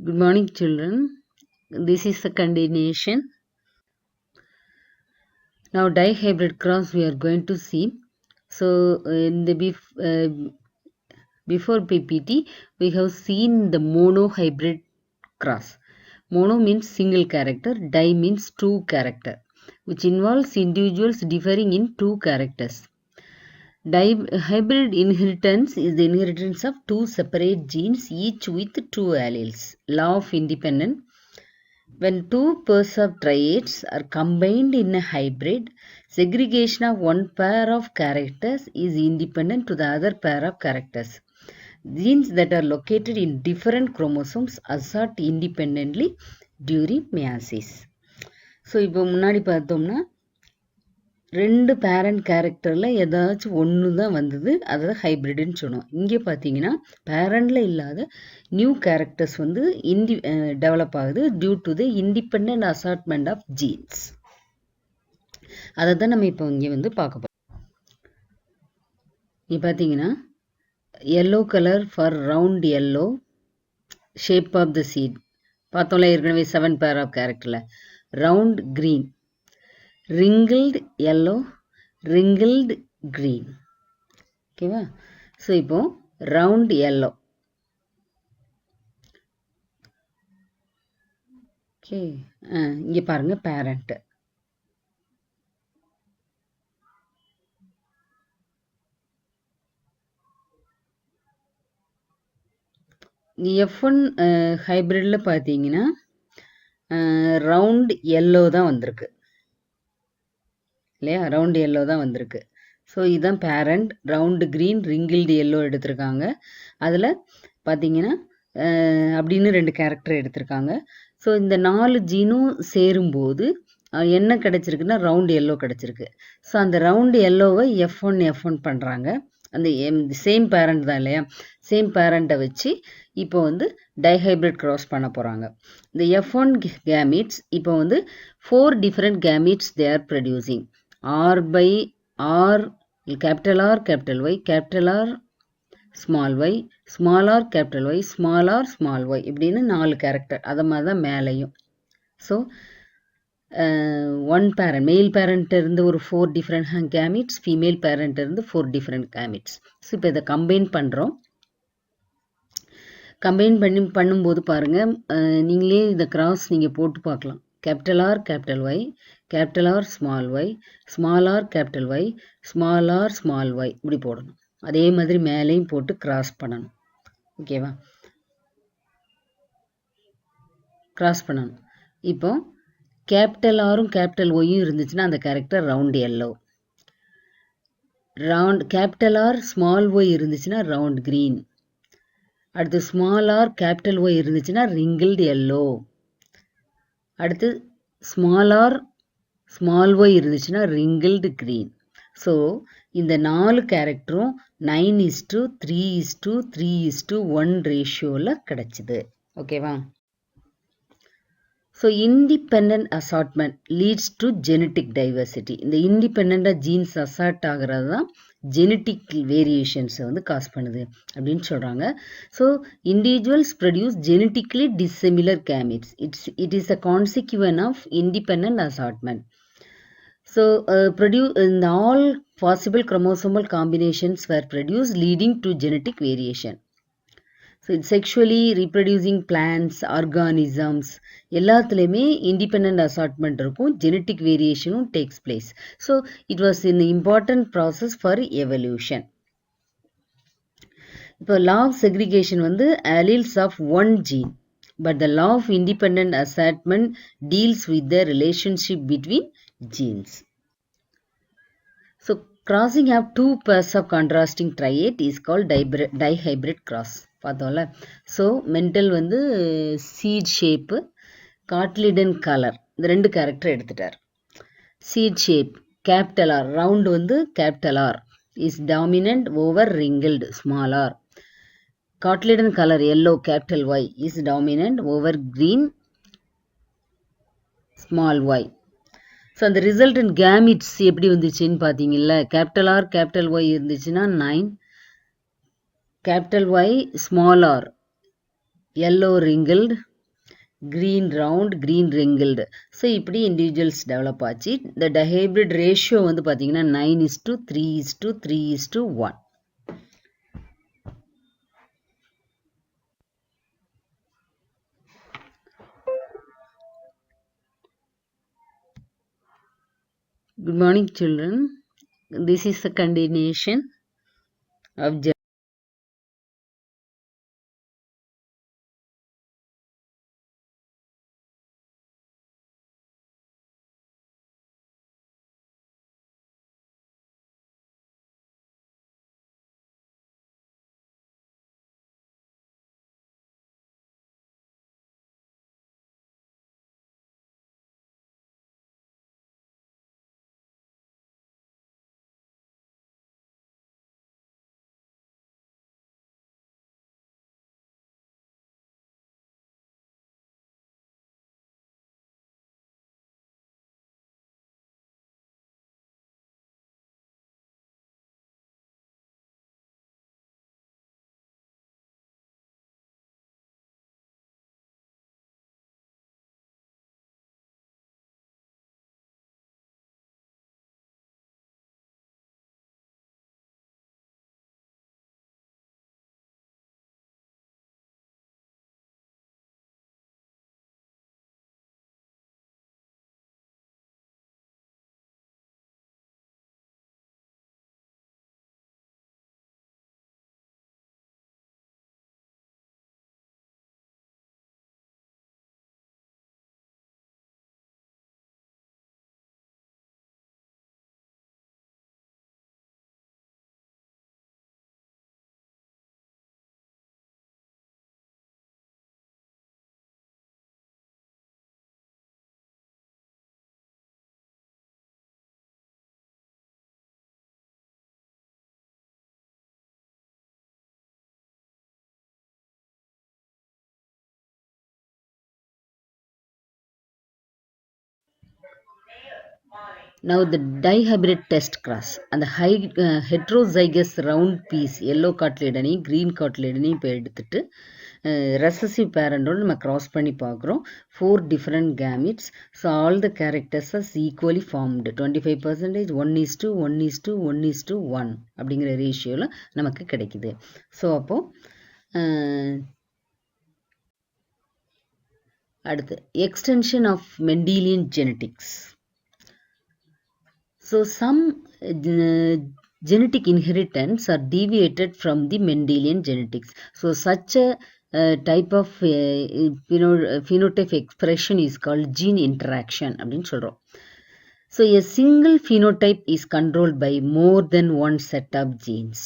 Good morning, children. This is the continuation. Now, dihybrid cross we are going to see. So, in the before PPT, we have seen the monohybrid cross. Mono means single character, di means two character, which involves individuals differing in two characters. Hybrid inheritance is the inheritance of two separate genes, each with two alleles. Law of independence. When two pairs of triads are combined in a hybrid, segregation of one pair of characters is independent to the other pair of characters. Genes that are located in different chromosomes assert independently during meiosis. So இப்போ முன்னாடி பார்த்தோம்னா ரெண்டு parent கேரக்டரில் ஏதாச்சும் ஒன்று தான் வந்தது, அதை ஹைப்ரிட்னு சொன்னோம். இங்கே பார்த்தீங்கன்னா பேரண்டில் இல்லாத நியூ கேரக்டர்ஸ் வந்து டெவலப் ஆகுது due to the independent assortment of genes. அதை தான் நம்ம இப்போ இங்கே வந்து பார்க்க போகிறோம். இங்கே பார்த்தீங்கன்னா yellow color for round yellow, shape of the seed பார்த்தோம்ல ஏற்கனவே 7 pair of characterல. round green, wrinkled yellow, wrinkled green. ஓகேவா? ஸோ இப்போ round yellow. ஓகே, இங்கே பாருங்க பேரண்ட். F1 ஹைப்ரிட்ல பார்த்தீங்கன்னா ரவுண்ட் எல்லோ தான் வந்திருக்கு இல்லையா? ரவுண்ட் எல்லோ தான் வந்திருக்கு. ஸோ இதுதான் parent. Round green, wrinkled yellow எடுத்திருக்காங்க. அதில் பார்த்தீங்கன்னா அப்படின்னு 2 கேரக்டர் எடுத்திருக்காங்க. ஸோ இந்த 4 ஜீனும் சேரும்போது என்ன கிடச்சிருக்குன்னா ரவுண்ட் எல்லோ கிடச்சிருக்கு. ஸோ அந்த ரவுண்டு எல்லோவை F1 பண்ணுறாங்க. அந்த சேம் பேரண்ட் தான் இல்லையா? சேம் பேரண்ட்டை வச்சு இப்போ வந்து டைஹைப்ரிட் கிராஸ் பண்ண போகிறாங்க. இந்த F1 கேமிட்ஸ் இப்போ வந்து 4 different gametes they are producing. R by R, capital R, capital Y, capital R, small y, small r, capital Y, small r, small y இப்படின்னு 4 கேரக்டர். அதை மாதிரி தான் மேலேயும். So one parent, mail parent இருந்து ஒரு 4 different gametes, female parent இருந்து 4 different gametes. So இப்போ இதை கம்பைன் பண்ணுறோம். கம்பைன் பண்ணும்போது பாருங்கள், நீங்களே இந்த கிராஸ் நீங்கள் போட்டு பார்க்கலாம். Capital R capital Y, capital R small Y, small R capital Y, small R small Y இப்படி போடணும். அதே மாதிரி மேலேயும் போட்டு கிராஸ் பண்ணணும். ஓகேவா? கிராஸ் பண்ணணும். இப்போ கேபிட்டல் ஆரும் கேபிட்டல் ஒய்யும் இருந்துச்சுன்னா அந்த character round yellow. Round capital R small Y இருந்துச்சுன்னா ரவுண்ட் க்ரீன். அடுத்து ஸ்மால் ஆர் கேபிட்டல் ஒய் இருந்துச்சுன்னா ரிங்கிள்டு எல்லோ. அடுத்து ஸ்மால் ஆர் ஸ்மால் ஒய் இருந்துச்சுன்னா ரிங்கிள்டு க்ரீன். ஸோ இந்த 4 கேரக்டரும் 9:3:3:1 ரேஷியோவில் கிடச்சிது. ஓகேவா? So independent assortment leads to genetic diversity. இந்த இண்டிபெண்ட்டாக ஜீன்ஸ் அசார்ட் ஆகிறது தான் ஜெனட்டிக் வேரியேஷன்ஸை வந்து காஸ் பண்ணுது அப்படின்னு சொல்கிறாங்க. So individuals produce genetically dissimilar gametes. It is a consequence of independent assortment. So இந்த all possible chromosomal combinations were produced leading to genetic variation. So இது செக்ஷுவலி ரீப்ரொடியூசிங் பிளான்ஸ், ஆர்கானிசம்ஸ் எல்லாத்துலேயுமே independent assortment இருக்கும். Genetic வேரியேஷனும் takes place. So it was an important process for evolution. இப்போ law of segregation வந்து alleles of one gene, but the law of independent assortment deals with the relationship between jeans. So crossing of 2 pairs of contrasting triad is called dihybrid cross. பார்த்தோம்ல. So Mendel வந்து seed shape, cotyledon colour, இந்த 2 character எடுத்துட்டார். Seed shape capital R, round வந்து capital R is dominant over wrinkled small R. Cotyledon colour yellow capital Y is dominant over green small Y. So அந்த resultant gametes எப்படி வந்துச்சுன்னு பார்த்தீங்கல்ல, capital R capital Y இருந்துச்சுன்னா 9, capital Y small R yellow wrinkled, green round, green wrinkled. So இப்படி individuals develop ஆச்சு. இந்த டஹைப்ரிட் ratio வந்து பார்த்தீங்கன்னா 9:3:3:1. Good morning, children. This is the continuation of Now the dihybrid test cross அந்த heterozygous round piece yellow cotyledony green cotyledony இப்போ எடுத்துட்டு recessive parentோட நம்ம cross பண்ணி பார்க்குறோம். 4 different gametes. So all the characters are equally formed. 25% 1:1:1:1 அப்படிங்கிற ரேஷியோல நமக்கு கிடைக்குது. So அப்போ அடுத்து extension of Mendelian genetics. So some genetic inheritance are deviated from the Mendelian genetics. So such a type of phenotype expression is called gene interaction அப்படின்னு சொல்றோம். So a single phenotype is controlled by more than one set of genes.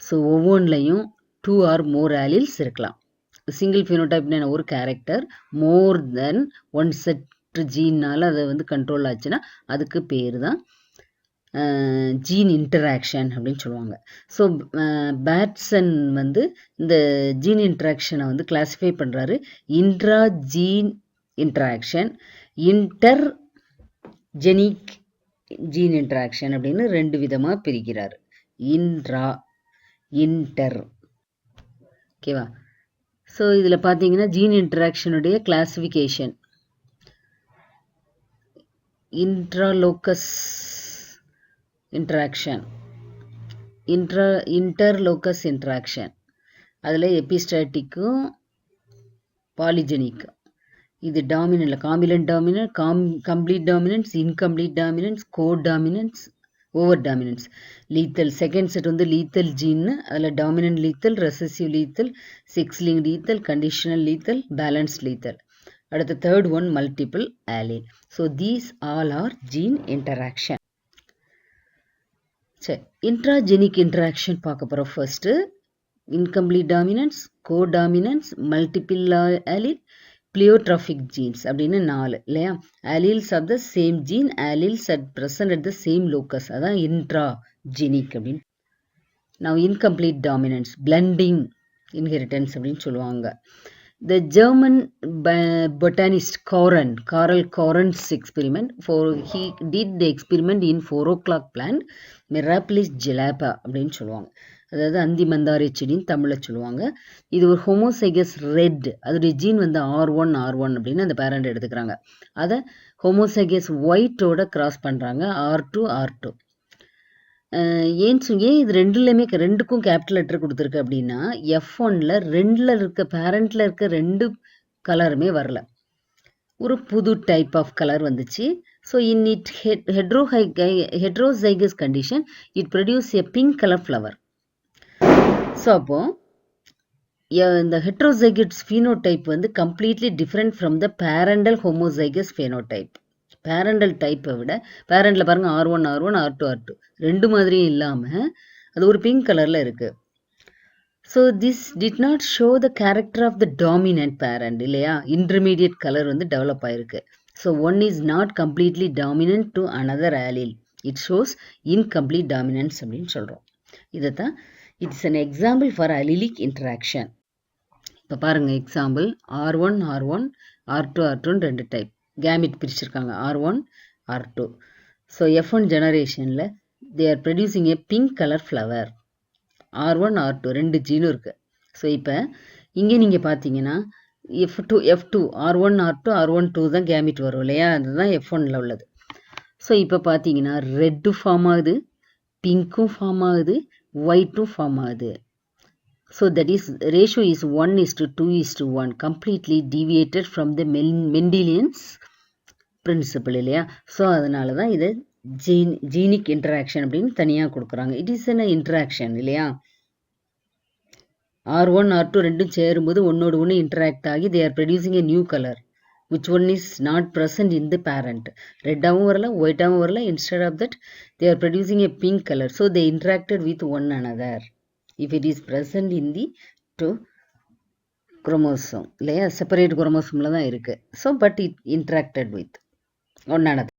So ஒவ்வொன்றையும் 2 or more alleles இருக்கலாம். Single ஃபினோடைப்னா ஒரு character மோர் தென் one set ஜீன்னால அதை வந்து control ஆச்சுன்னா அதுக்கு பேர் தான் ஜீன் இன்டராக்ஷன் அப்படின்னு சொல்லுவாங்க. ஸோ பேட்சன் வந்து இந்த ஜீன் இன்டராக்ஷனை வந்து கிளாஸிஃபை பண்ணுறாரு. Intra gene interaction, inter genic gene interaction அப்படின்னு 2 விதமாக பிரிக்கிறார். இன்டர் ஓகேவா. ஸோ இதில் பார்த்தீங்கன்னா ஜீன் இன்டராக்ஷனுடைய classification intralocus interaction, interlocus interaction, அதில் எபிஸ்டாட்டிக்கும் பாலிஜெனிக்கும். இது டாமினன்ட், காம்பினன்ட் dominant, complete dominance, incomplete dominance, codominance, over dominance. Lethal second set வந்து லீத்தல் ஜீன்னு, அதில் dominant lethal, recessive lethal, sex link lethal, conditional lethal, balanced lethal. அடுத்த third one multiple allele. So these all are gene interaction. சரி, intragenic interaction பார்க்க போகிறோம். First incomplete dominance, codominance, multiple allele, pleiotropic genes அப்படின்னு 4 இல்லையா. alleles of the same gene, alleles at present at the same locus, அதான் intragenic அப்படின்னு. now incomplete dominance, blending inheritance அப்படின்னு சொல்லுவாங்க. The German botanist Karl Koren's experiment, he did the experiment in 4 o'clock plant Mirabilis gelapa அப்படின்னு சொல்லுவாங்க. அதாவது அந்தி மந்தாரை செடின்னு தமிழில் சொல்லுவாங்க. இது ஒரு ஹோமோசைகஸ் ரெட், அதோடைய ஜீன் வந்து R1 அப்படின்னு அந்த பேரண்ட் எடுத்துக்கிறாங்க. அதை ஹோமோசைகஸ் ஒயிட்டோட கிராஸ் பண்ணுறாங்க R2. ஏன் இது ரெண்டுக்கும் கேபிட்டல் லெட்டர் கொடுத்துருக்கு அப்படின்னா F1ல பேரண்ட்ல இருக்க 2 கலருமே வரல, ஒரு புது டைப் ஆஃப் கலர் வந்துச்சு. So in it heterozygous condition it produce a pink colour flower. So அப்போ இந்த heterozygous phenotype வந்து completely different from the parental homozygous phenotype. Parental டைப்பை விட பேரண்டில் பாருங்கள் R1 R2 ரெண்டு மாதிரியும் இல்லாமல் அது ஒரு பிங்க் கலரில் இருக்குது. So this did not show the character of the dominant parent இல்லையா, இன்டர்மீடியட் கலர் வந்து டெவலப் ஆயிருக்கு. So one is not completely dominant to another allele, it shows incomplete dominance அப்படின்னு சொல்கிறோம். இதைத்தான் it's an example for allelic interaction. இப்போ பாருங்கள் example R1 R2 ரெண்டு type gamete பிரிச்சிருக்காங்க, R1 R2. ஸோ F1 ஜெனரேஷனில் they are producing a pink colour flower. R1 R2 ரெண்டு ஜீனும் இருக்குது. ஸோ இப்போ இங்கே நீங்கள் பார்த்தீங்கன்னா F2 R1 R2 தான் கேமிட் வரும் இல்லையா, அதுதான் F1ல உள்ளது. ஸோ இப்போ பார்த்தீங்கன்னா ரெட்டும் ஃபார்ம் ஆகுது, பிங்க்கும் ஃபார்ம் ஆகுது, ஒயிட்டும் ஃபார்ம் ஆகுது. So that is ratio is 1:2:1, completely deviated from the Mendelian's principle இல்லையா. ஸோ அதனால தான் இதை ஜீனிக் இன்டராக்ஷன் அப்படின்னு தனியாக கொடுக்குறாங்க. இட் இஸ் என்ன இன்டராக்ஷன் இல்லையா. R1 R2 ரெண்டும் சேரும்போது ஒன்னோடு ஒன்று இன்டராக்ட் ஆகி they are producing a new color which one is not present in the parent. ரெட்டாகவும் வரல, ஒயிட்டாகவும் வரல, instead of that they are producing a pink color. So they interacted with one another if it is present in the 2 chromosome இல்லையா, separate குரோமோசோமில் தான் இருக்குது. So but it interacted with one another.